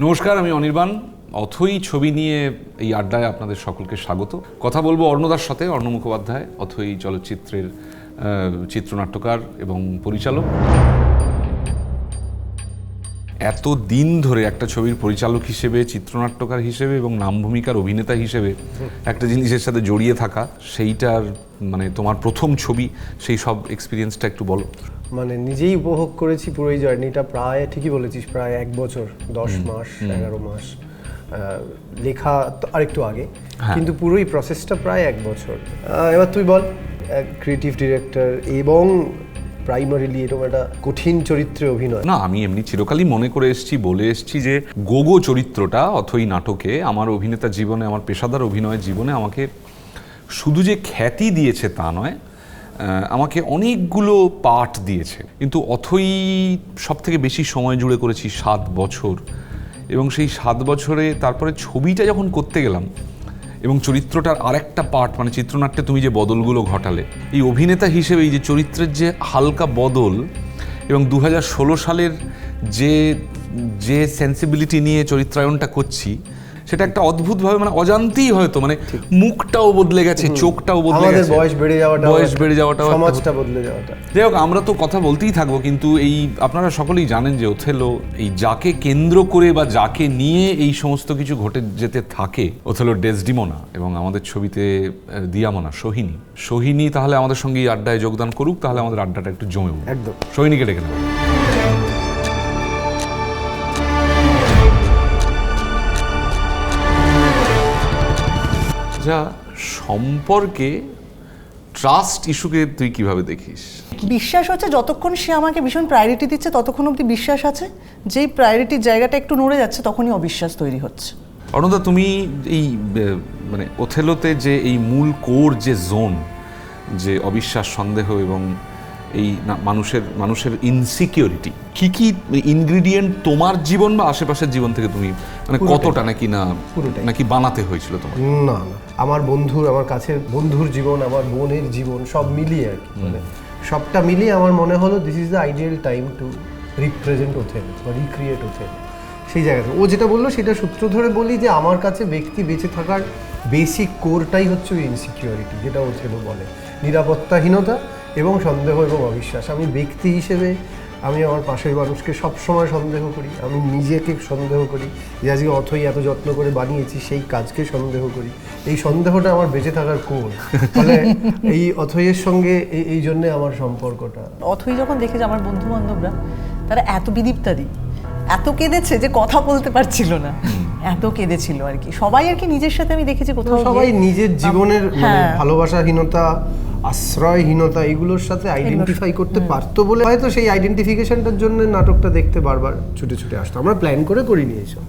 নমস্কার, আমি অনির্বাণ। অথৈ ছবি নিয়ে এই আড্ডায় আপনাদের সকলকে স্বাগত। কথা বলবো অর্ণদার সাথে। অর্ণ মুখোপাধ্যায় অথৈ চলচ্চিত্রের চিত্রনাট্যকার এবং পরিচালক। এত দিন ধরে একটা ছবির পরিচালক হিসেবে, চিত্রনাট্যকার হিসেবে এবং নাম ভূমিকার অভিনেতা হিসেবে একটা জিনিসের সাথে জড়িয়ে থাকা, সেইটার মানে তোমার প্রথম ছবি, সেই সব এক্সপিরিয়েন্সটা একটু বলো। মানে নিজেই উপভোগ করেছি পুরো এই জার্নিটা। প্রায় ঠিকই বলেছিস, প্রায় 1 বছর 10 মাস 11 মাস লেখা আরেকটু আগে, কিন্তু পুরোই প্রসেসটা প্রায় 1 বছর। এবার তুই বল, ক্রিয়েটিভ ডিরেক্টর এবং প্রাইমারিলি এরকম একটা কঠিন চরিত্রে অভিনয়। না, আমি এমনি চিরকালই মনে করে এসেছি, বলে এসেছি যে গোগো চরিত্রটা অথৈ নাটকে আমার অভিনেতা জীবনে, আমার পেশাদার অভিনয় জীবনে আমাকে শুধু যে খ্যাতি দিয়েছে তা নয়, আমাকে অনেকগুলো পাঠ দিয়েছে। কিন্তু অথৈ সব থেকে বেশি সময় জুড়ে করেছি 7 বছর, এবং সেই 7 বছরে তারপরে ছবিটা যখন করতে গেলাম এবং চরিত্রটার আরেকটা পার্ট, মানে চিত্রনাট্যে তুমি যে বদলগুলো ঘটালে, এই অভিনেতা হিসেবে এই যে চরিত্রের যে হালকা বদল এবং 2016 সালের যে সেন্সিবিলিটি নিয়ে চরিত্রায়নটা করছি, সেটা একটা অদ্ভুতভাবে মানে অজান্তেই হয়তো মানে মুখটাও বদলে গেছে, চোখটাও বদলে গেছে, বয়স বেড়ে যাওয়াটা, সমাজটা বদলে যাওয়াটা। যাই হোক, আমরা তো কথা বলতেই থাকবো, কিন্তু এই আপনারা সকলেই জানেন যে ওথেলো এই যাকে কেন্দ্র করে বা যাকে নিয়ে এই সমস্ত কিছু ঘটে যেতে থাকে, ওথেলো ডেসডিমোনা এবং আমাদের ছবিতে দিয়ামনা সোহিনী তাহলে আমাদের সঙ্গে এই আড্ডায় যোগদান করুক, তাহলে আমাদের আড্ডাটা একটু জমে উঠবে। একদম। সোহিনীকে ডেকে নেব। সম্পর্কে ট্রাস্ট ইস্যুকে তুই কিভাবে দেখিস? বিশ্বাস হচ্ছে যতক্ষণ সে আমাকে ভীষণ প্রায়োরিটি দিচ্ছে ততক্ষণ অবধি বিশ্বাস আছে। যেই প্রায়োরিটির জায়গাটা একটু নড়ে যাচ্ছে তখনই অবিশ্বাস তৈরি হচ্ছে। অর্ণদা, তুমি এই মানে ওথেলোতে যে এই মূল কোর যে জোন, যে অবিশ্বাস, সন্দেহ এবং এই মানুষের ইনসিকিউরিটি, কি ইনগ্রিডিয়েন্ট তোমার জীবন বা আশেপাশের জীবন থেকে তুমি মানে কতটা নাকি বানাতে হয়েছিল তোমার? না, আমার আমার কাছের বন্ধুর জীবন, আমার বোনের জীবন, সব মিলিয়ে আর কি, মানে সবটা মিলিয়ে আমার মনে হলো this is the ideal time to represent Othello বা রিক্রিয়েট ওথেলো। সেই জায়গাতে ও যেটা বললো সেটা সূত্র ধরে বলি যে আমার কাছে ব্যক্তি বেঁচে থাকার বেসিক কোরটাই হচ্ছে ওই ইনসিকিউরিটি, যেটা ওথেলো বলে, নিরাপত্তাহীনতা এবং সন্দেহ এবং অবিশ্বাস। আমি ব্যক্তি হিসেবে আমি আমার পাশের মানুষকে সবসময় সন্দেহ করি, আমি নিজেকে সন্দেহ করি, যে আজকে অথৈ এত যত্ন করে বানিয়েছি সেই কাজকে সন্দেহ করি। এই সন্দেহটা আমার বেঁচে থাকার কোর, ফলে এই অথৈয়ের সঙ্গে এই জন্যে আমার সম্পর্কটা। অথৈ যখন দেখে যে আমার বন্ধু বান্ধবরা তারা এত বিদীপ্তাদি, এত কেঁদেছে যে কথা বলতে পারছিল না, এত কেঁদেছিল আর কি। সবাই আর কি নিজের সাথে আমি দেখেছি কোথাও সবাই নিজের জীবনের ভালোবাসাহীনতা, আশ্রয়হীনতা এগুলোর সাথে আইডেন্টিফাই করতে পারতো বলে হয়তো সেই আইডেন্টিফিকেশনটার জন্য নাটকটা দেখতে বারবার ছুটে ছুটে আসতো। আমরা প্ল্যান করে করিনি এইসব।